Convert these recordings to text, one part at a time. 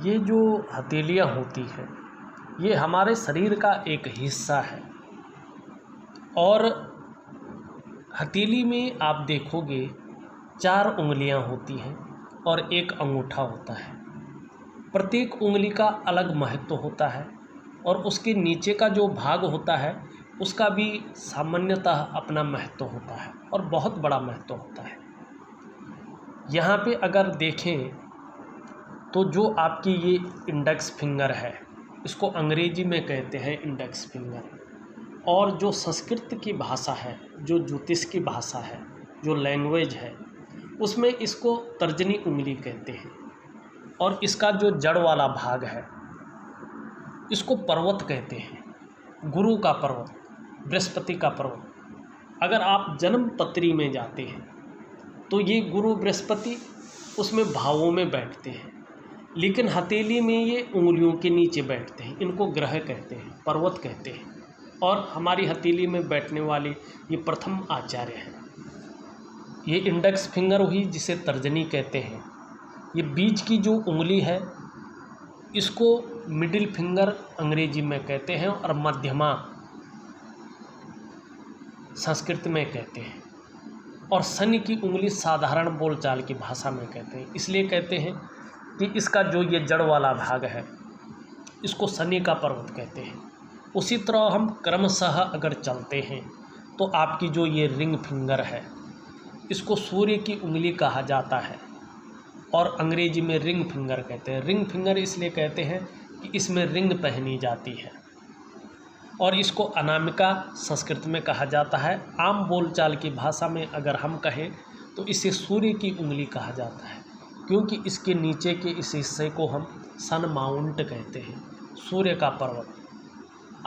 ये जो हथेलियाँ होती हैं ये हमारे शरीर का एक हिस्सा है। और हथेली में आप देखोगे 4 उंगलियां होती हैं और एक अंगूठा होता है। प्रत्येक उंगली का अलग महत्व होता है और उसके नीचे का जो भाग होता है उसका भी सामान्यतः अपना महत्व होता है और बहुत बड़ा महत्व होता है। यहाँ पे अगर देखें तो जो आपकी ये इंडेक्स फिंगर है इसको अंग्रेजी में कहते हैं इंडेक्स फिंगर। और जो संस्कृत की भाषा है, जो ज्योतिष की भाषा है, जो लैंग्वेज है, उसमें इसको तर्जनी उंगली कहते हैं। और इसका जो जड़ वाला भाग है इसको पर्वत कहते हैं, गुरु का पर्वत, बृहस्पति का पर्वत। अगर आप जन्म पत्री में जाते हैं तो ये गुरु बृहस्पति उसमें भावों में बैठते हैं, लेकिन हथेली में ये उंगलियों के नीचे बैठते हैं। इनको ग्रह कहते हैं, पर्वत कहते हैं। और हमारी हथेली में बैठने वाले ये प्रथम आचार्य हैं। ये इंडेक्स फिंगर हुई जिसे तर्जनी कहते हैं। ये बीच की जो उंगली है इसको मिडिल फिंगर अंग्रेजी में कहते हैं और मध्यमा संस्कृत में कहते हैं। और शनि की उंगली साधारण बोलचाल की भाषा में कहते हैं। इसलिए कहते हैं कि इसका जो ये जड़ वाला भाग है इसको शनि का पर्वत कहते हैं। उसी तरह हम क्रमशः अगर चलते हैं तो आपकी जो ये रिंग फिंगर है इसको सूर्य की उंगली कहा जाता है और अंग्रेजी में रिंग फिंगर कहते हैं। रिंग फिंगर इसलिए कहते हैं कि इसमें रिंग पहनी जाती है। और इसको अनामिका संस्कृत में कहा जाता है। आम बोलचाल की भाषा में अगर हम कहें तो इसे सूर्य की उंगली कहा जाता है, क्योंकि इसके नीचे के इस हिस्से को हम सन माउंट कहते हैं, सूर्य का पर्वत।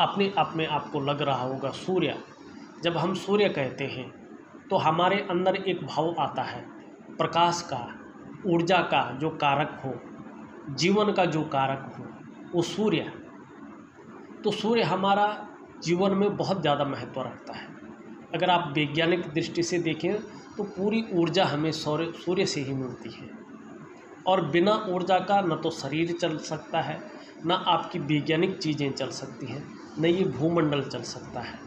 अपने आप में आपको लग रहा होगा सूर्य, जब हम सूर्य कहते हैं तो हमारे अंदर एक भाव आता है प्रकाश का, ऊर्जा का जो कारक हो, जीवन का जो कारक हो, वो सूर्य। तो सूर्य हमारा जीवन में बहुत ज़्यादा महत्व रखता है। अगर आप वैज्ञानिक दृष्टि से देखें तो पूरी ऊर्जा हमें सूर्य से ही मिलती है। और बिना ऊर्जा का न तो शरीर चल सकता है, न आपकी वैज्ञानिक चीज़ें चल सकती हैं, न ये भूमंडल चल सकता है।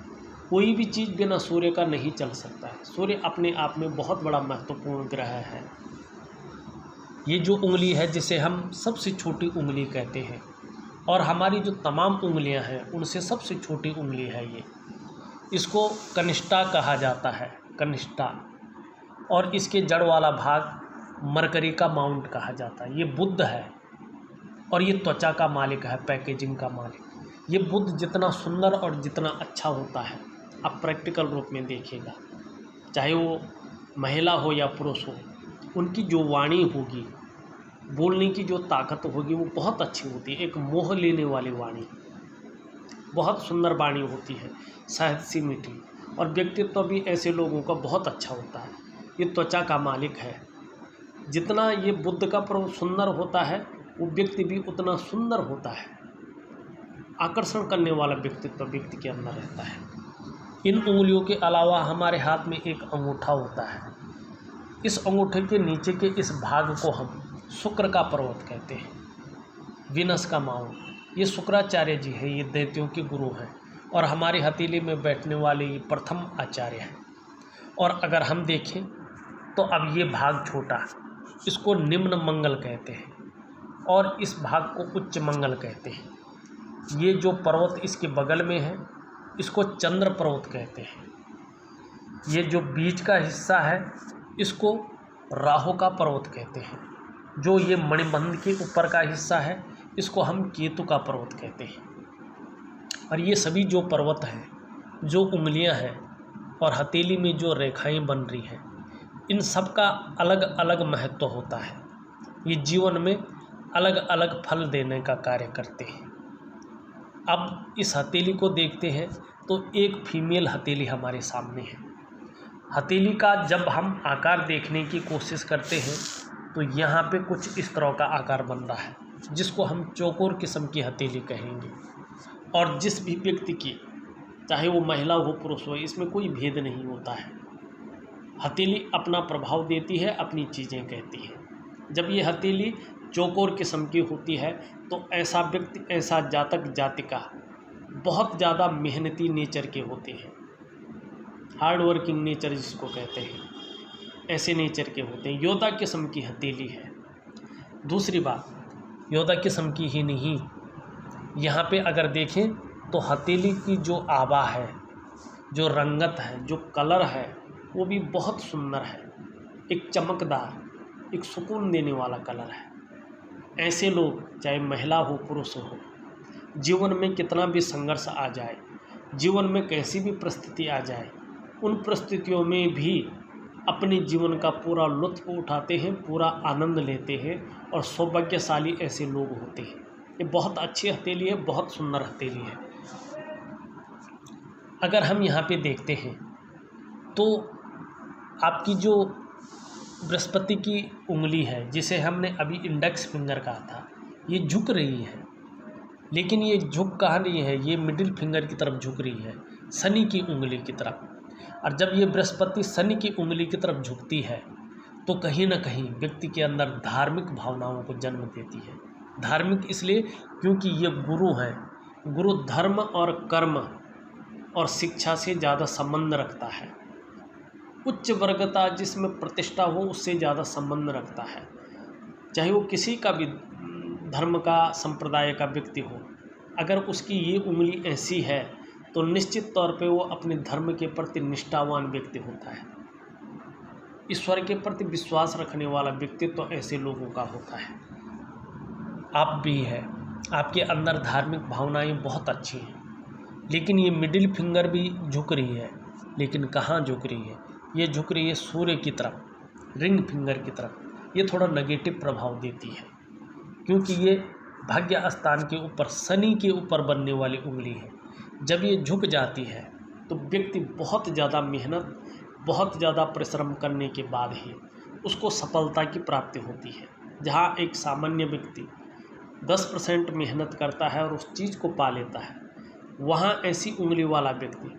कोई भी चीज़ बिना सूर्य का नहीं चल सकता है। सूर्य अपने आप में बहुत बड़ा महत्वपूर्ण ग्रह है। ये जो उंगली है जिसे हम सबसे छोटी उंगली कहते हैं और हमारी जो तमाम उंगलियां हैं उनसे सबसे छोटी उंगली है ये, इसको कनिष्ठा कहा जाता है, कनिष्ठा। और इसके जड़ वाला भाग मरकरी का माउंट कहा जाता है। ये बुध है और ये त्वचा का मालिक है, पैकेजिंग का मालिक। ये बुध जितना सुंदर और जितना अच्छा होता है आप प्रैक्टिकल रूप में देखिएगा, चाहे वो महिला हो या पुरुष हो, उनकी जो वाणी होगी, बोलने की जो ताकत होगी वो बहुत अच्छी होती है। एक मोह लेने वाली वाणी, बहुत सुंदर वाणी होती है, शहद सी मीठी। और व्यक्तित्व भी ऐसे लोगों का बहुत अच्छा होता है। ये त्वचा का मालिक है। जितना ये बुद्ध का पर्व सुंदर होता है वो व्यक्ति भी उतना सुंदर होता है। आकर्षण करने वाला व्यक्तित्व व्यक्ति के अंदर रहता है। इन उंगलियों के अलावा हमारे हाथ में एक अंगूठा होता है। इस अंगूठे के नीचे के इस भाग को हम शुक्र का पर्वत कहते हैं, वीनस का माउंट। ये शुक्राचार्य जी है, ये दैत्यों के गुरु हैं और हमारी हथेली में बैठने वाले ये प्रथम आचार्य हैं। और अगर हम देखें तो अब ये भाग छोटा, इसको निम्न मंगल कहते हैं और इस भाग को उच्च मंगल कहते हैं। ये जो पर्वत इसके बगल में है इसको चंद्र पर्वत कहते हैं। ये जो बीच का हिस्सा है इसको राहु का पर्वत कहते हैं। जो ये मणिबंध के ऊपर का हिस्सा है इसको हम केतु का पर्वत कहते हैं। और ये सभी जो पर्वत हैं, जो उंगलियां हैं और हथेली में जो रेखाएं बन रही हैं, इन सब का अलग अलग महत्व होता है। ये जीवन में अलग अलग फल देने का कार्य करते हैं। अब इस हथेली को देखते हैं तो एक फीमेल हथेली हमारे सामने है। हथेली का जब हम आकार देखने की कोशिश करते हैं तो यहाँ पे कुछ इस तरह का आकार बन रहा है, जिसको हम चौकोर किस्म की हथेली कहेंगे। और जिस भी व्यक्ति की, चाहे वो महिला हो पुरुष हो, इसमें कोई भेद नहीं होता है। हथेली अपना प्रभाव देती है, अपनी चीज़ें कहती है। जब ये हथेली चौकोर किस्म की होती है, तो ऐसा व्यक्ति, ऐसा जातक जातिका बहुत ज़्यादा मेहनती नेचर के होते हैं, हार्ड वर्किंग नेचर जिसको कहते हैं, ऐसे नेचर के होते हैं। योद्धा किस्म की हथेली है। दूसरी बात, योद्धा किस्म की ही नहीं, यहाँ पे अगर देखें तो हथेली की जो आभा है, जो रंगत है, जो कलर है, वो भी बहुत सुंदर है, एक चमकदार, एक सुकून देने वाला कलर है। ऐसे लोग, चाहे महिला हो पुरुष हो, जीवन में कितना भी संघर्ष आ जाए, जीवन में कैसी भी परिस्थिति आ जाए, उन परिस्थितियों में भी अपने जीवन का पूरा लुत्फ़ उठाते हैं, पूरा आनंद लेते हैं, और सौभाग्यशाली ऐसे लोग होते हैं। ये बहुत अच्छी हथेली है, बहुत सुंदर हथेली है। अगर हम यहाँ पे देखते हैं तो आपकी जो बृहस्पति की उंगली है, जिसे हमने अभी इंडेक्स फिंगर कहा था, ये झुक रही है, लेकिन ये झुक कहाँ रही है, ये मिडिल फिंगर की तरफ झुक रही है, शनि की उंगली की तरफ। और जब ये बृहस्पति शनि की उंगली की तरफ झुकती है तो कहीं ना कहीं व्यक्ति के अंदर धार्मिक भावनाओं को जन्म देती है। धार्मिक इसलिए क्योंकि ये गुरु हैं। गुरु धर्म और कर्म और शिक्षा से ज़्यादा संबंध रखता है। उच्च वर्गता जिसमें प्रतिष्ठा हो उससे ज़्यादा संबंध रखता है, चाहे वो किसी का भी धर्म का, संप्रदाय का व्यक्ति हो। अगर उसकी ये उंगली ऐसी है तो निश्चित तौर पे वो अपने धर्म के प्रति निष्ठावान व्यक्ति होता है। ईश्वर के प्रति विश्वास रखने वाला व्यक्तित्व तो ऐसे लोगों का होता है। आप भी है, आपके अंदर धार्मिक भावनाएं बहुत अच्छी हैं, लेकिन ये मिडिल फिंगर भी झुक रही है। लेकिन कहाँ झुक रही है? ये झुक रही है सूर्य की तरफ, रिंग फिंगर की तरफ। ये थोड़ा नेगेटिव प्रभाव देती है, क्योंकि ये भाग्य स्थान के ऊपर, शनि के ऊपर बनने वाली उंगली है। जब ये झुक जाती है तो व्यक्ति बहुत ज़्यादा मेहनत, बहुत ज़्यादा परिश्रम करने के बाद ही उसको सफलता की प्राप्ति होती है। जहाँ एक सामान्य व्यक्ति 10% मेहनत करता है और उस चीज़ को पा लेता है, वहाँ ऐसी उंगली वाला व्यक्ति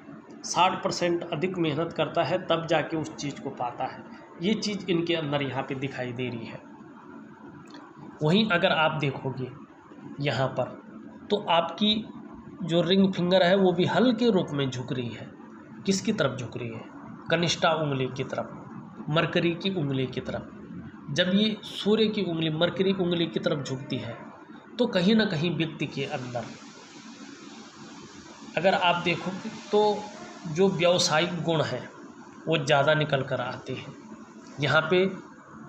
60% अधिक मेहनत करता है, तब जाके उस चीज़ को पाता है। ये चीज़ इनके अंदर यहाँ पे दिखाई दे रही है। वहीं अगर आप देखोगे यहाँ पर, तो आपकी जो रिंग फिंगर है वो भी हल्के रूप में झुक रही है। किसकी तरफ झुक रही है? कनिष्ठा उंगली की तरफ, मरकरी की उंगली की तरफ। जब ये सूर्य की उंगली मरकरी उंगली की तरफ झुकती है तो कहीं ना कहीं व्यक्ति के अंदर, अगर आप देखोगे तो जो व्यावसायिक गुण हैं वो ज़्यादा निकल कर आते हैं। यहाँ पे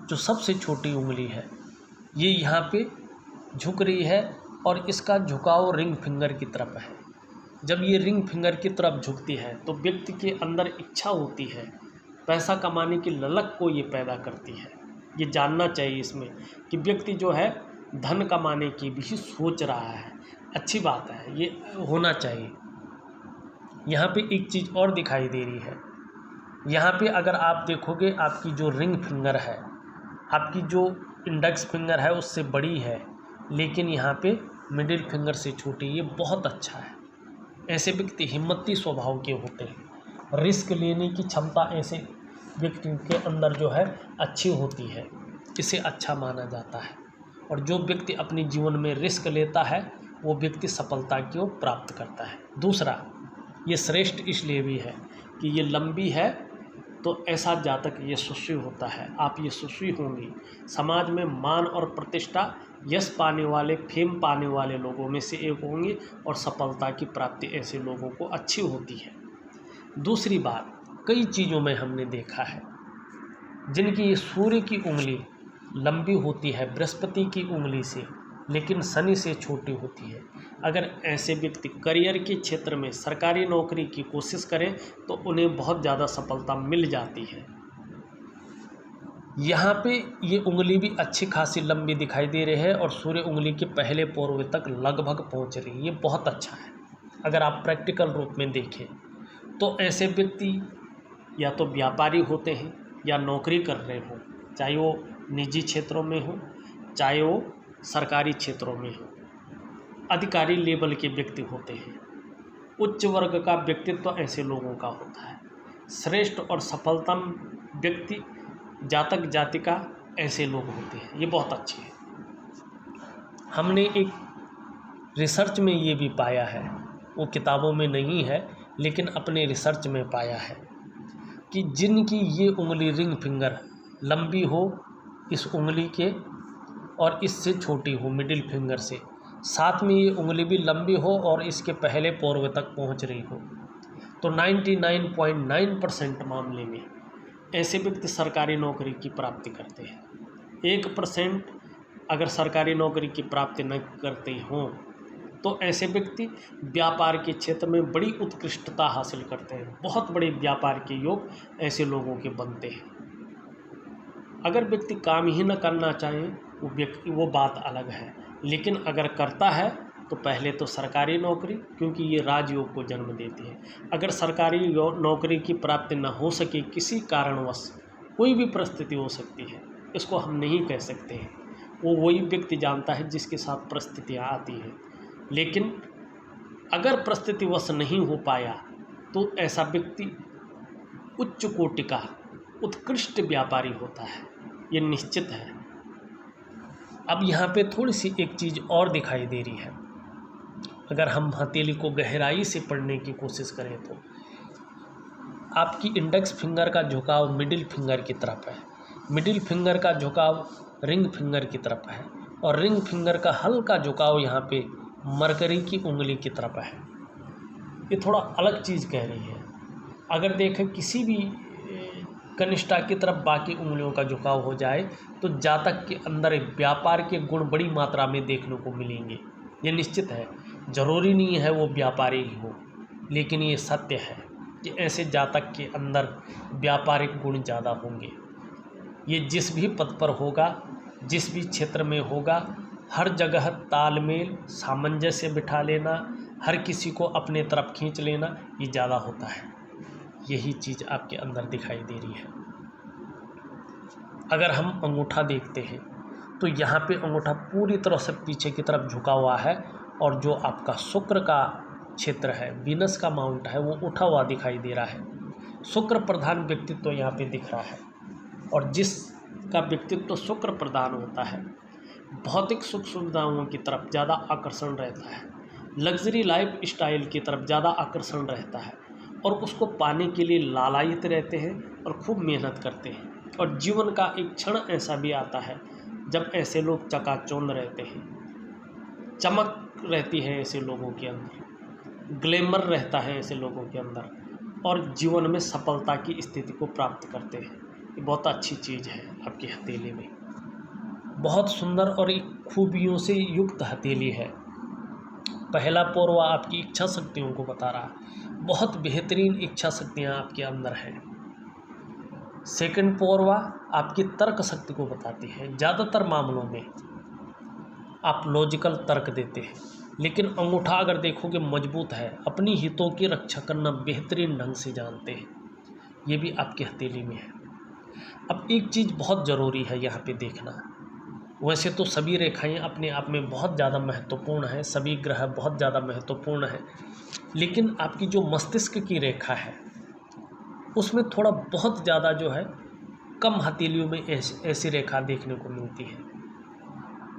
जो सबसे छोटी उंगली है ये यहाँ पे झुक रही है, और इसका झुकाव रिंग फिंगर की तरफ है। जब ये रिंग फिंगर की तरफ झुकती है तो व्यक्ति के अंदर इच्छा होती है, पैसा कमाने की ललक को ये पैदा करती है। ये जानना चाहिए इसमें कि व्यक्ति जो है धन कमाने की भी सोच रहा है। अच्छी बात है, ये होना चाहिए। यहाँ पे एक चीज़ और दिखाई दे रही है। यहाँ पे अगर आप देखोगे, आपकी जो रिंग फिंगर है, आपकी जो इंडेक्स फिंगर है उससे बड़ी है, लेकिन यहाँ पे मिडिल फिंगर से छोटी। ये बहुत अच्छा है। ऐसे व्यक्ति हिम्मती स्वभाव के होते हैं। रिस्क लेने की क्षमता ऐसे व्यक्ति के अंदर जो है अच्छी होती है, इसे अच्छा माना जाता है। और जो व्यक्ति अपने जीवन में रिस्क लेता है वो व्यक्ति सफलता को प्राप्त करता है। दूसरा, ये श्रेष्ठ इसलिए भी है कि ये लंबी है, तो ऐसा जातक यशस्वी होता है। आप यशस्वी होंगी, समाज में मान और प्रतिष्ठा, यश पाने वाले, फेम पाने वाले लोगों में से एक होंगे, और सफलता की प्राप्ति ऐसे लोगों को अच्छी होती है। दूसरी बात, कई चीज़ों में हमने देखा है जिनकी ये सूर्य की उंगली लंबी होती है बृहस्पति की उंगली से, लेकिन शनि से छोटी होती है। अगर ऐसे व्यक्ति करियर के क्षेत्र में सरकारी नौकरी की कोशिश करें तो उन्हें बहुत ज़्यादा सफलता मिल जाती है। यहाँ पे ये उंगली भी अच्छी खासी लंबी दिखाई दे रही है और सूर्य उंगली के पहले पोरवे तक लगभग पहुँच रही है। ये बहुत अच्छा है। अगर आप प्रैक्टिकल रूप में देखें तो ऐसे व्यक्ति या तो व्यापारी होते हैं या नौकरी कर रहे हो, चाहे वो निजी क्षेत्रों में हो चाहे वो सरकारी क्षेत्रों में हो, अधिकारी लेवल के व्यक्ति होते हैं। उच्च वर्ग का व्यक्तित्व ऐसे लोगों का होता है। श्रेष्ठ और सफलतम व्यक्ति, जातक जातिका ऐसे लोग होते हैं। ये बहुत अच्छे हैं। हमने एक रिसर्च में ये भी पाया है, वो किताबों में नहीं है लेकिन अपने रिसर्च में पाया है कि जिनकी ये उंगली रिंग फिंगर लंबी हो इस उंगली के और इससे छोटी हो मिडिल फिंगर से, साथ में ये उंगली भी लंबी हो और इसके पहले पोर्व तक पहुंच रही हो, तो 99.9% मामले में ऐसे व्यक्ति सरकारी नौकरी की प्राप्ति करते हैं। 1% अगर सरकारी नौकरी की प्राप्ति न करते हों तो ऐसे व्यक्ति व्यापार के क्षेत्र में बड़ी उत्कृष्टता हासिल करते हैं। बहुत बड़े व्यापार के योग ऐसे लोगों के बनते हैं। अगर व्यक्ति काम ही न करना चाहे वो बात अलग है, लेकिन अगर करता है तो पहले तो सरकारी नौकरी, क्योंकि ये राजयोग को जन्म देती है। अगर सरकारी नौकरी की प्राप्ति न हो सके किसी कारणवश, कोई भी परिस्थिति हो सकती है, इसको हम नहीं कह सकते हैं, वो वही व्यक्ति जानता है जिसके साथ परिस्थितियाँ आती हैं। लेकिन अगर परिस्थितिवश नहीं हो पाया तो ऐसा व्यक्ति उच्च कोटि का उत्कृष्ट व्यापारी होता है, ये निश्चित है। अब यहाँ पे थोड़ी सी एक चीज़ और दिखाई दे रही है। अगर हम हथेली को गहराई से पढ़ने की कोशिश करें तो आपकी इंडेक्स फिंगर का झुकाव मिडिल फिंगर की तरफ है, मिडिल फिंगर का झुकाव रिंग फिंगर की तरफ है और रिंग फिंगर का हल्का झुकाव यहाँ पे मरकरी की उंगली की तरफ है। ये थोड़ा अलग चीज़ कह रही है। अगर देखें किसी भी कनिष्ठा की तरफ बाकी उंगलियों का झुकाव हो जाए तो जातक के अंदर एक व्यापार के गुण बड़ी मात्रा में देखने को मिलेंगे। ये निश्चित है, जरूरी नहीं है वो व्यापारी ही हो, लेकिन ये सत्य है कि ऐसे जातक के अंदर व्यापारिक गुण ज़्यादा होंगे। ये जिस भी पद पर होगा, जिस भी क्षेत्र में होगा, हर जगह तालमेल सामंजस्य बिठा लेना, हर किसी को अपने तरफ खींच लेना, ये ज़्यादा होता है। यही चीज़ आपके अंदर दिखाई दे रही है। अगर हम अंगूठा देखते हैं तो यहाँ पे अंगूठा पूरी तरह से पीछे की तरफ झुका हुआ है और जो आपका शुक्र का क्षेत्र है, वीनस का माउंट है, वो उठा हुआ दिखाई दे रहा है। शुक्र प्रधान व्यक्तित्व यहाँ पे दिख रहा है और जिसका व्यक्तित्व शुक्र प्रधान होता है, भौतिक सुख सुविधाओं की तरफ ज़्यादा आकर्षण रहता है, लग्जरी लाइफ स्टाइल की तरफ ज़्यादा आकर्षण रहता है और उसको पाने के लिए लालायित रहते हैं और खूब मेहनत करते हैं। और जीवन का एक क्षण ऐसा भी आता है जब ऐसे लोग चकाचौंध रहते हैं, चमक रहती है ऐसे लोगों के अंदर, ग्लैमर रहता है ऐसे लोगों के अंदर और जीवन में सफलता की स्थिति को प्राप्त करते हैं। ये बहुत अच्छी चीज़ है आपकी हथेली में, बहुत सुंदर और एक खूबियों से युक्त हथेली है। पहला पोरवा आपकी इच्छा शक्तियों को बता रहा है, बहुत बेहतरीन इच्छा शक्तियाँ आपके अंदर हैं। सेकंड पोरवा आपकी तर्क शक्ति को बताती है। ज़्यादातर मामलों में आप लॉजिकल तर्क देते हैं, लेकिन अंगूठा अगर देखोगे मजबूत है, अपनी हितों की रक्षा करना बेहतरीन ढंग से जानते हैं, ये भी आपकी हथेली में है। अब एक चीज़ बहुत ज़रूरी है यहाँ पे देखना, वैसे तो सभी रेखाएं अपने आप में बहुत ज़्यादा महत्वपूर्ण है, सभी ग्रह बहुत ज़्यादा महत्वपूर्ण है, लेकिन आपकी जो मस्तिष्क की रेखा है उसमें थोड़ा बहुत ज़्यादा जो है कम हथेलियों में ऐसी रेखा देखने को मिलती है।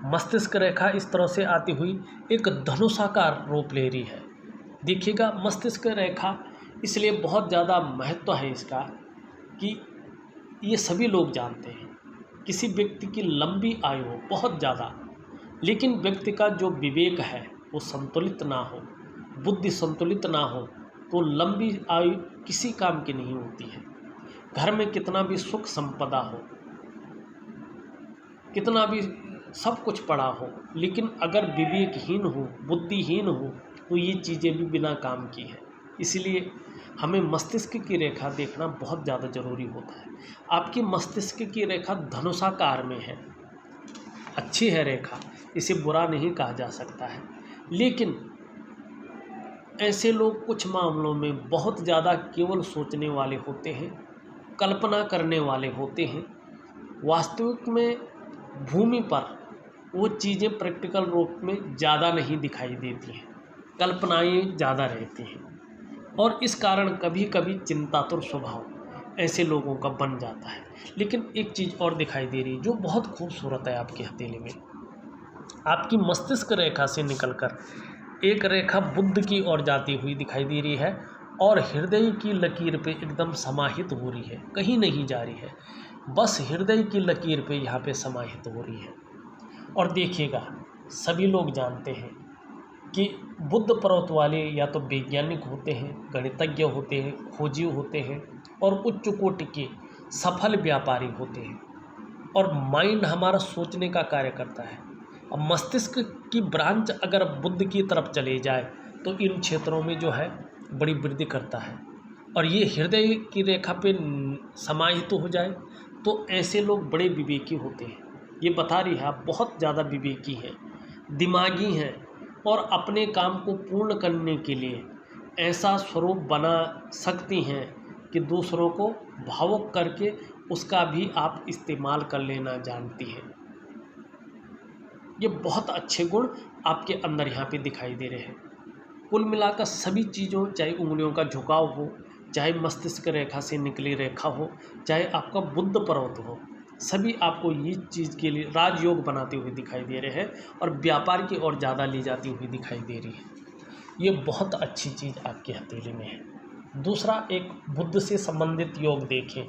मस्तिष्क रेखा इस तरह से आती हुई एक धनुषाकार रूप ले रही है। देखिएगा मस्तिष्क रेखा इसलिए बहुत ज़्यादा महत्व है इसका कि ये सभी लोग जानते हैं, किसी व्यक्ति की लंबी आयु हो बहुत ज़्यादा, लेकिन व्यक्ति का जो विवेक है वो संतुलित ना हो, बुद्धि संतुलित ना हो, तो लंबी आयु किसी काम की नहीं होती है। घर में कितना भी सुख संपदा हो, कितना भी सब कुछ पड़ा हो, लेकिन अगर विवेकहीन हो, बुद्धिहीन हो, तो ये चीज़ें भी बिना काम की है। इसलिए हमें मस्तिष्क की रेखा देखना बहुत ज़्यादा ज़रूरी होता है। आपकी मस्तिष्क की रेखा धनुषाकार में है, अच्छी है रेखा, इसे बुरा नहीं कहा जा सकता है, लेकिन ऐसे लोग कुछ मामलों में बहुत ज़्यादा केवल सोचने वाले होते हैं, कल्पना करने वाले होते हैं। वास्तविक में भूमि पर वो चीज़ें प्रैक्टिकल रूप में ज़्यादा नहीं दिखाई देती हैं, कल्पनाएं ज़्यादा रहती हैं और इस कारण कभी कभी चिंतातुर स्वभाव ऐसे लोगों का बन जाता है। लेकिन एक चीज़ और दिखाई दे रही है जो बहुत खूबसूरत है आपकी हथेली में, आपकी मस्तिष्क रेखा से निकलकर एक रेखा बुध की ओर जाती हुई दिखाई दे रही है और हृदय की लकीर पे एकदम समाहित हो रही है, कहीं नहीं जा रही है, बस हृदय की लकीर पे यहाँ पे समाहित हो रही है। और देखिएगा, सभी लोग जानते हैं कि बुध पर्वत वाले या तो वैज्ञानिक होते हैं, गणितज्ञ होते हैं, खोजी होते हैं और उच्च कोटि के सफल व्यापारी होते हैं। और माइंड हमारा सोचने का कार्य करता है। अब मस्तिष्क की ब्रांच अगर बुध की तरफ चले जाए तो इन क्षेत्रों में जो है बड़ी वृद्धि करता है। और ये हृदय की रेखा पे समाहित हो जाए तो ऐसे लोग बड़े विवेकी होते हैं। ये बता रही है आप बहुत ज़्यादा विवेकी हैं, दिमागी हैं और अपने काम को पूर्ण करने के लिए ऐसा स्वरूप बना सकती हैं कि दूसरों को भावुक करके उसका भी आप इस्तेमाल कर लेना जानती हैं। ये बहुत अच्छे गुण आपके अंदर यहाँ पे दिखाई दे रहे हैं। कुल मिलाकर सभी चीज़ों, चाहे उंगलियों का झुकाव हो, चाहे मस्तिष्क रेखा से निकली रेखा हो, चाहे आपका बुध पर्वत हो, सभी आपको ये चीज़ के लिए राजयोग बनाते हुए दिखाई दे रहे हैं और व्यापार की ओर ज़्यादा ले जाती हुई दिखाई दे रही है। ये बहुत अच्छी चीज़ आपकी हथेली में है। दूसरा, एक बुध से संबंधित योग देखें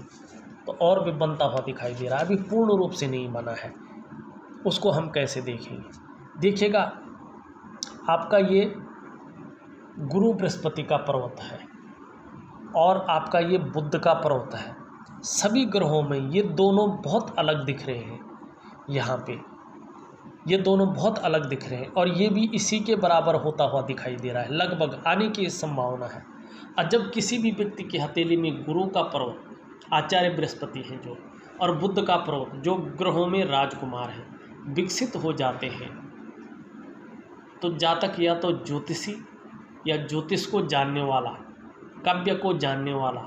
तो और भी बनता हुआ दिखाई दे रहा है, अभी पूर्ण रूप से नहीं बना है। उसको हम कैसे देखेंगे? देखिएगा, आपका ये गुरु बृहस्पति का पर्वत है और आपका ये बुध का पर्वत है। सभी ग्रहों में ये दोनों बहुत अलग दिख रहे हैं। यहाँ पे ये दोनों बहुत अलग दिख रहे हैं और ये भी इसी के बराबर होता हुआ दिखाई दे रहा है, लगभग आने की संभावना है। और जब किसी भी व्यक्ति की हथेली में गुरु का पर्वत, आचार्य बृहस्पति हैं जो, और बुध का पर्वत जो ग्रहों में राजकुमार हैं, विकसित हो जाते हैं तो जातक या तो ज्योतिषी या ज्योतिष को जानने वाला, काव्य को जानने वाला,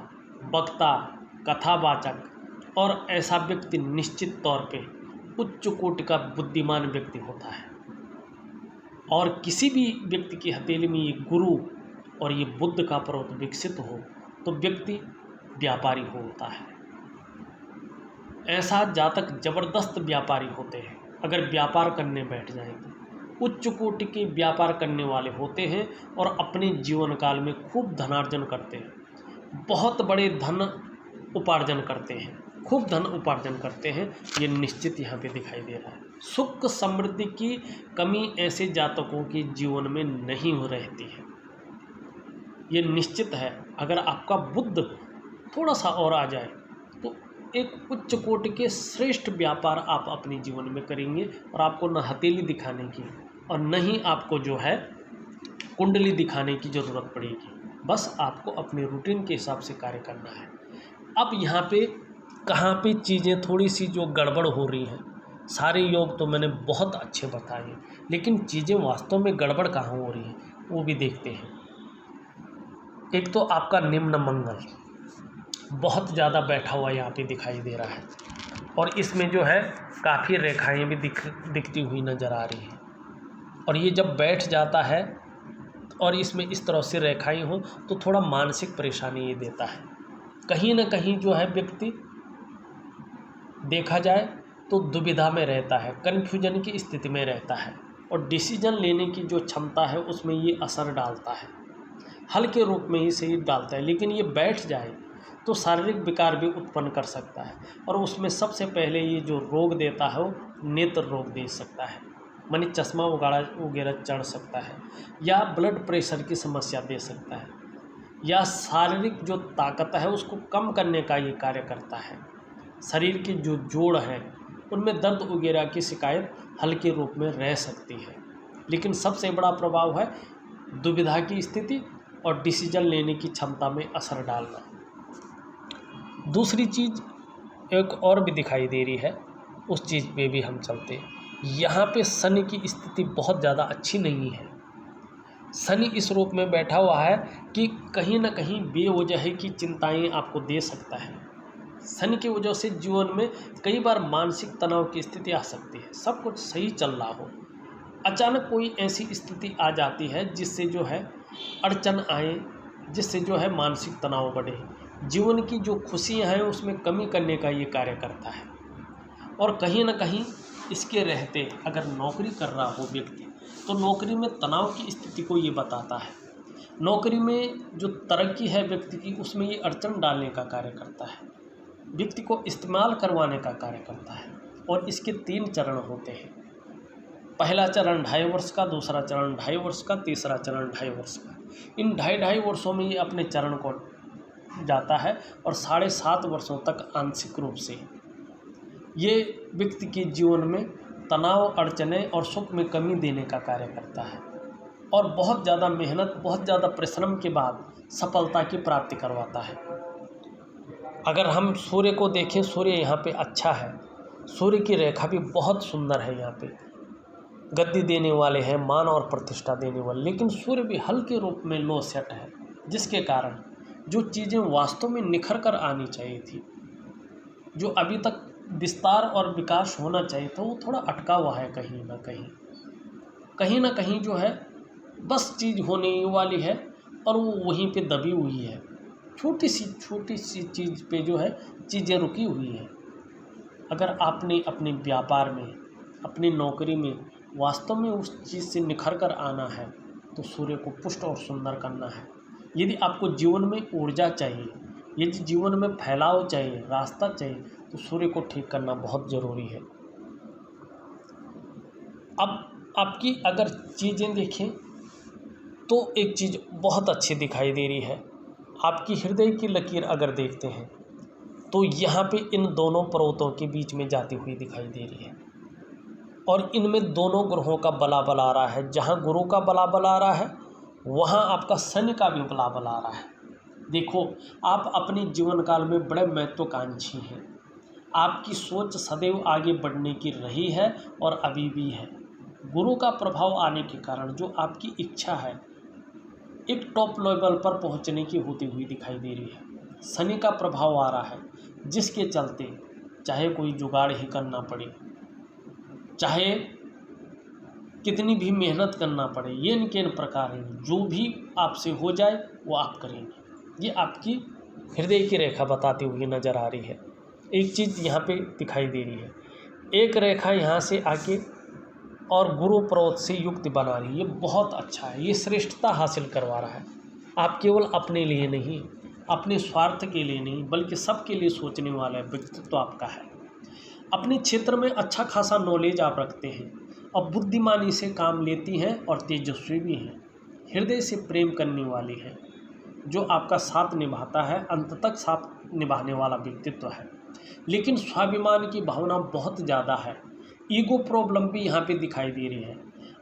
वक्ता, कथावाचक और ऐसा व्यक्ति निश्चित तौर पे उच्च कोटि का बुद्धिमान व्यक्ति होता है। और किसी भी व्यक्ति की हथेली में ये गुरु और ये बुध का पर्वत विकसित हो तो व्यक्ति व्यापारी होता है। ऐसा जातक जबरदस्त व्यापारी होते हैं। अगर व्यापार करने बैठ जाएं तो उच्च कोटि के व्यापार करने वाले होते हैं और अपने जीवन काल में खूब धनार्जन करते हैं, बहुत बड़े धन उपार्जन करते हैं, खूब धन उपार्जन करते हैं। ये निश्चित यहाँ पे दिखाई दे रहा है। सुख समृद्धि की कमी ऐसे जातकों के जीवन में नहीं हो रहती है, ये निश्चित है। अगर आपका बुध थोड़ा सा और आ जाए तो एक उच्च कोटि के श्रेष्ठ व्यापार आप अपने जीवन में करेंगे और आपको न हथेली दिखाने की और न ही आपको जो है कुंडली दिखाने की ज़रूरत पड़ेगी। बस आपको अपने रूटीन के हिसाब से कार्य करना है। अब यहाँ पे कहाँ पे चीज़ें थोड़ी सी जो गड़बड़ हो रही हैं, सारे योग तो मैंने बहुत अच्छे बताए, लेकिन चीज़ें वास्तव में गड़बड़ कहाँ हो रही हैं वो भी देखते हैं। एक तो आपका निम्न मंगल बहुत ज़्यादा बैठा हुआ यहाँ पे दिखाई दे रहा है और इसमें जो है काफ़ी रेखाएं भी दिखती हुई नज़र आ रही हैं। और ये जब बैठ जाता है और इसमें इस तरह से रेखाएं हो तो थोड़ा मानसिक परेशानी ये देता है। कहीं ना कहीं जो है व्यक्ति देखा जाए तो दुविधा में रहता है, कन्फ्यूजन की स्थिति में रहता है और डिसीजन लेने की जो क्षमता है उसमें ये असर डालता है, हल्के रूप में ही सही डालता है। लेकिन ये बैठ जाए तो शारीरिक विकार भी उत्पन्न कर सकता है और उसमें सबसे पहले ये जो रोग देता है वो नेत्र रोग दे सकता है, माने चश्मा वगैरह चढ़ सकता है, या ब्लड प्रेशर की समस्या दे सकता है, या शारीरिक जो ताकत है उसको कम करने का ये कार्य करता है। शरीर की जो जोड़ है उनमें दर्द वगैरह की शिकायत हल्के रूप में रह सकती है। लेकिन सबसे बड़ा प्रभाव है दुविधा की स्थिति और डिसीजन लेने की क्षमता में असर डालना। दूसरी चीज़ एक और भी दिखाई दे रही है, उस चीज़ पे भी हम चलते हैं। यहाँ पे शनि की स्थिति बहुत ज़्यादा अच्छी नहीं है। शनि इस रूप में बैठा हुआ है कि कहीं ना कहीं बेवजह की चिंताएं आपको दे सकता है। शनि की वजह से जीवन में कई बार मानसिक तनाव की स्थिति आ सकती है। सब कुछ सही चल रहा हो, अचानक कोई ऐसी स्थिति आ जाती है जिससे जो है अड़चन आए, जिससे जो है मानसिक तनाव बढ़े, जीवन की जो खुशियां हैं उसमें कमी करने का ये कार्य करता है। और कहीं ना कहीं इसके रहते अगर नौकरी कर रहा हो व्यक्ति, तो नौकरी में तनाव की स्थिति को ये बताता है। नौकरी में जो तरक्की है व्यक्ति की, उसमें ये अड़चन डालने का कार्य करता है, व्यक्ति को इस्तेमाल करवाने का कार्य करता है। और इसके 3 चरण होते हैं। पहला चरण 2.5 वर्ष का, दूसरा चरण 2.5 वर्ष का, तीसरा चरण 2.5 वर्ष का। इन 2.5 वर्षों में ये अपने चरण को जाता है और 7.5 वर्षों तक आंशिक रूप से ये व्यक्ति के जीवन में तनाव, अड़चनें और सुख में कमी देने का कार्य करता है और बहुत ज़्यादा मेहनत, बहुत ज़्यादा परिश्रम के बाद सफलता की प्राप्ति करवाता है। अगर हम सूर्य को देखें, सूर्य यहाँ पे अच्छा है, सूर्य की रेखा भी बहुत सुंदर है, यहाँ पे गद्दी देने वाले हैं, मान और प्रतिष्ठा देने वाले, लेकिन सूर्य भी हल्के रूप में लो सेट है, जिसके कारण जो चीज़ें वास्तव में निखर कर आनी चाहिए थी, जो अभी तक विस्तार और विकास होना चाहिए था, वो थोड़ा अटका हुआ है कहीं ना कहीं जो है बस चीज़ होने वाली है और वो वहीं पे दबी हुई है। छोटी सी चीज़ पे जो है चीज़ें रुकी हुई हैं। अगर आपने अपने व्यापार में, अपनी नौकरी में वास्तव में उस चीज़ से निखर कर आना है, तो सूर्य को पुष्ट और सुंदर करना है। यदि आपको जीवन में ऊर्जा चाहिए, यदि जीवन में फैलाव चाहिए, रास्ता चाहिए, तो सूर्य को ठीक करना बहुत ज़रूरी है। अब आपकी अगर चीज़ें देखें तो एक चीज़ बहुत अच्छी दिखाई दे रही है। आपकी हृदय की लकीर अगर देखते हैं तो यहाँ पे इन दोनों पर्वतों के बीच में जाती हुई दिखाई दे रही है और इनमें दोनों ग्रहों का बलाबल आ रहा है। जहाँ गुरु का बलाबल आ रहा है, वहाँ आपका शनि का भी बलाबल आ रहा है। देखो, आप अपने जीवन काल में बड़े महत्वाकांक्षी हैं। आपकी सोच सदैव आगे बढ़ने की रही है और अभी भी है। गुरु का प्रभाव आने के कारण जो आपकी इच्छा है एक टॉप लेवल पर पहुंचने की होती हुई दिखाई दे रही है। शनि का प्रभाव आ रहा है, जिसके चलते चाहे कोई जुगाड़ ही करना पड़े, चाहे कितनी भी मेहनत करना पड़े, ये इनके प्रकार हैं, जो भी आपसे हो जाए वो आप करेंगे। ये आपकी हृदय की रेखा बताती हुई नज़र आ रही है। एक चीज़ यहाँ पे दिखाई दे रही है, एक रेखा यहाँ से आके और गुरु पर्वत से युक्ति बना रही है। ये बहुत अच्छा है, ये श्रेष्ठता हासिल करवा रहा है। आप केवल अपने लिए नहीं, अपने स्वार्थ के लिए नहीं, बल्कि सबके लिए सोचने वाला व्यक्तित्व आपका है। अपने क्षेत्र में अच्छा खासा नॉलेज आप रखते हैं और बुद्धिमानी से काम लेती हैं और तेजस्वी भी हैं। हृदय से प्रेम करने वाली है, जो आपका साथ निभाता है, अंत तक साथ निभाने वाला व्यक्तित्व है। लेकिन स्वाभिमान की भावना बहुत ज़्यादा है, ईगो प्रॉब्लम भी यहाँ पे दिखाई दे रही है।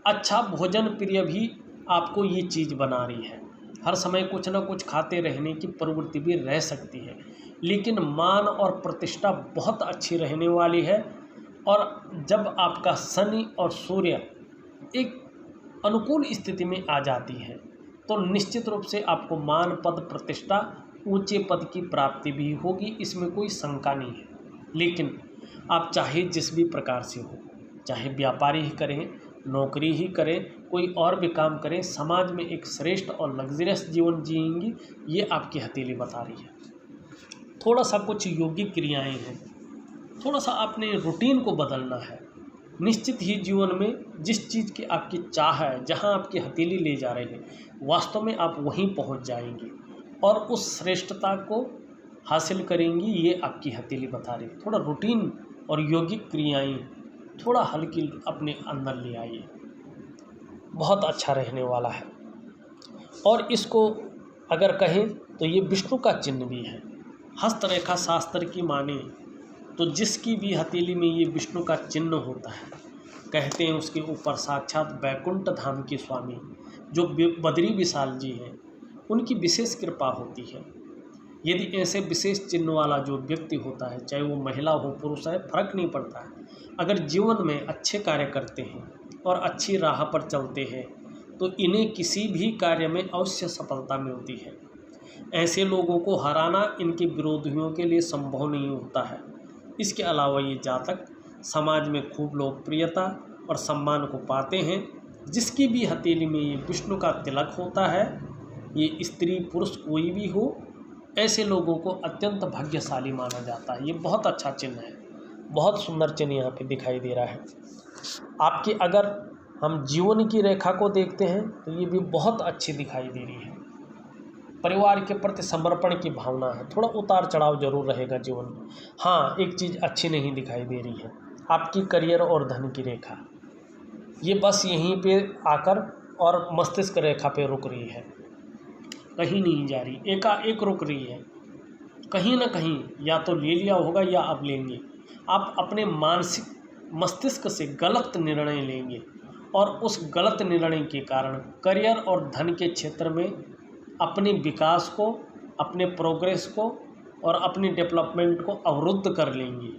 अच्छा भोजन प्रिय भी आपको ये चीज़ बना रही है। हर समय कुछ ना कुछ खाते रहने की प्रवृत्ति भी रह सकती है, लेकिन मान और प्रतिष्ठा बहुत अच्छी रहने वाली है। और जब आपका शनि और सूर्य एक अनुकूल स्थिति में आ जाती है, तो निश्चित रूप से आपको मान, पद, प्रतिष्ठा, ऊंचे पद की प्राप्ति भी होगी, इसमें कोई शंका नहीं है। लेकिन आप चाहे जिस भी प्रकार से हो, चाहे व्यापारी ही करें, नौकरी ही करें, कोई और भी काम करें, समाज में एक श्रेष्ठ और लग्जरियस जीवन जिएंगी, ये आपकी हथेली बता रही है। थोड़ा सा कुछ योगिक क्रियाएं हैं, थोड़ा सा आपने रूटीन को बदलना है। निश्चित ही जीवन में जिस चीज़ की आपकी चाह है, जहाँ आपकी हथेली ले जा रही है, वास्तव में आप वहीं पहुँच जाएंगे और उस श्रेष्ठता को हासिल करेंगी, ये आपकी हथेली बता रही है। थोड़ा रूटीन और योगिक क्रियाएं थोड़ा हल्की अपने अंदर ले आइए, बहुत अच्छा रहने वाला है। और इसको अगर कहें तो ये विष्णु का चिन्ह भी है। हस्तरेखा शास्त्र की माने तो जिसकी भी हथेली में ये विष्णु का चिन्ह होता है, कहते हैं उसके ऊपर साक्षात बैकुंठ धाम के स्वामी जो बद्री विशाल जी हैं, उनकी विशेष कृपा होती है। यदि ऐसे विशेष चिन्ह वाला जो व्यक्ति होता है, चाहे वो महिला हो पुरुष है, फर्क नहीं पड़ता है, अगर जीवन में अच्छे कार्य करते हैं और अच्छी राह पर चलते हैं, तो इन्हें किसी भी कार्य में अवश्य सफलता मिलती है। ऐसे लोगों को हराना इनके विरोधियों के लिए संभव नहीं होता है। इसके अलावा ये जातक समाज में खूब लोकप्रियता और सम्मान को पाते हैं। जिसकी भी हथेली में ये विष्णु का तिलक होता है, ये स्त्री पुरुष कोई भी हो, ऐसे लोगों को अत्यंत भाग्यशाली माना जाता है। ये बहुत अच्छा चिन्ह है। बहुत सुंदर चिन्ह यहाँ पे दिखाई दे रहा है। आपकी अगर हम जीवन की रेखा को देखते हैं तो ये भी बहुत अच्छी दिखाई दे रही है। परिवार के प्रति समर्पण की भावना है, थोड़ा उतार चढ़ाव जरूर रहेगा जीवन में। हाँ, एक चीज़ अच्छी नहीं दिखाई दे रही है, आपकी करियर और धन की रेखा, ये बस यहीं पे आकर और मस्तिष्क रेखा पे रुक रही है, कहीं नहीं जा रही, एकाएक रुक रही है। कहीं ना कहीं या तो ले लिया होगा या अब लेंगे। आप अपने मानसिक मस्तिष्क से गलत निर्णय लेंगे और उस गलत निर्णय के कारण करियर और धन के क्षेत्र में अपने विकास को, अपने प्रोग्रेस को और अपनी डेवलपमेंट को अवरुद्ध कर लेंगे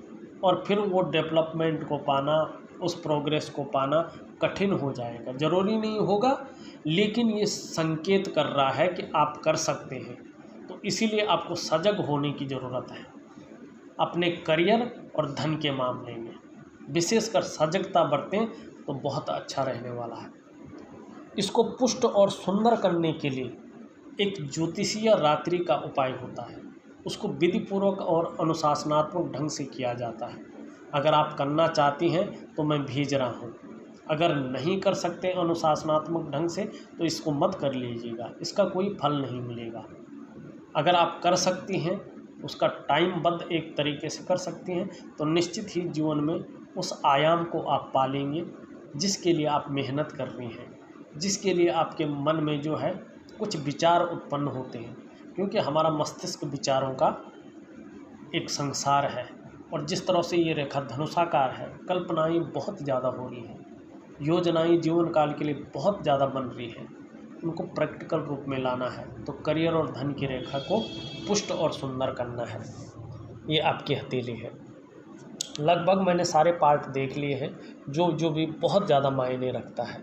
और फिर वो डेवलपमेंट को पाना, उस प्रोग्रेस को पाना कठिन हो जाएगा। ज़रूरी नहीं होगा, लेकिन ये संकेत कर रहा है कि आप कर सकते हैं। तो इसीलिए आपको सजग होने की ज़रूरत है अपने करियर और धन के मामले में। विशेषकर सजगता बरतें तो बहुत अच्छा रहने वाला है। इसको पुष्ट और सुंदर करने के लिए एक ज्योतिषीय रात्रि का उपाय होता है, उसको विधिपूर्वक और अनुशासनात्मक ढंग से किया जाता है। अगर आप करना चाहती हैं तो मैं भेज रहा हूँ, अगर नहीं कर सकते अनुशासनात्मक ढंग से तो इसको मत कर लीजिएगा, इसका कोई फल नहीं मिलेगा। अगर आप कर सकती हैं, उसका टाइमबद्ध एक तरीके से कर सकती हैं, तो निश्चित ही जीवन में उस आयाम को आप पालेंगे जिसके लिए आप मेहनत कर रही हैं, जिसके लिए आपके मन में जो है कुछ विचार उत्पन्न होते हैं। क्योंकि हमारा मस्तिष्क विचारों का एक संसार है और जिस तरह से ये रेखा धनुषाकार है, कल्पनाएं बहुत ज़्यादा हो रही हैं, योजनाएं जीवन काल के लिए बहुत ज़्यादा बन रही हैं, उनको प्रैक्टिकल रूप में लाना है। तो करियर और धन की रेखा को पुष्ट और सुंदर करना है। ये आपकी हथेली है। लगभग मैंने सारे पार्ट देख लिए हैं जो भी बहुत ज़्यादा मायने रखता है।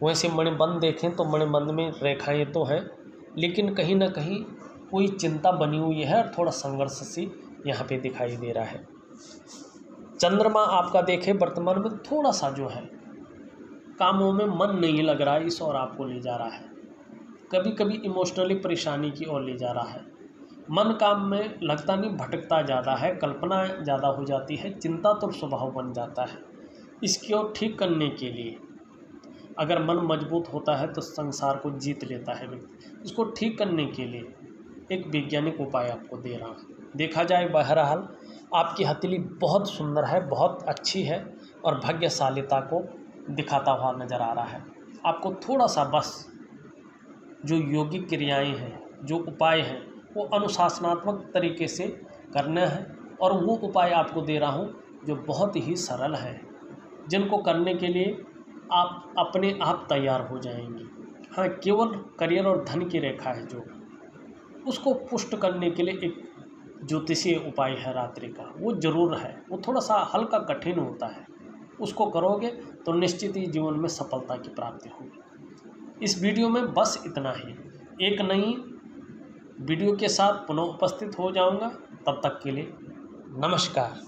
वैसे मणिबंध देखें तो मणिबंध में रेखाएं तो हैं, लेकिन कहीं ना कहीं कोई चिंता बनी हुई है और थोड़ा संघर्ष सी यहाँ पे दिखाई दे रहा है। चंद्रमा आपका देखें वर्तमान में थोड़ा सा जो है कामों में मन नहीं लग रहा है, इस ओर आपको ले जा रहा है, कभी कभी इमोशनली परेशानी की ओर ले जा रहा है। मन काम में लगता नहीं, भटकता ज़्यादा है, कल्पना ज़्यादा हो जाती है, चिंता तो स्वभाव बन जाता है। इसकी ओर ठीक करने के लिए अगर मन मजबूत होता है तो संसार को जीत लेता है व्यक्ति। इसको ठीक करने के लिए एक वैज्ञानिक उपाय आपको दे रहा हूँ। देखा जाए बहरहाल आपकी हथेली बहुत सुंदर है, बहुत अच्छी है और भाग्यशालिता को दिखाता हुआ नज़र आ रहा है। आपको थोड़ा सा बस जो योगिक क्रियाएं हैं, जो उपाय हैं, वो अनुशासनात्मक तरीके से करना है और वो उपाय आपको दे रहा हूँ जो बहुत ही सरल है, जिनको करने के लिए आप अपने आप तैयार हो जाएंगी। हाँ, केवल करियर और धन की रेखा है जो उसको पुष्ट करने के लिए एक ज्योतिषीय उपाय है रात्रि का, वो ज़रूर है। वो थोड़ा सा हल्का कठिन होता है, उसको करोगे तो निश्चित ही जीवन में सफलता की प्राप्ति होगी। इस वीडियो में बस इतना ही। एक नई वीडियो के साथ पुनः उपस्थित हो जाऊंगा, तब तक के लिए नमस्कार।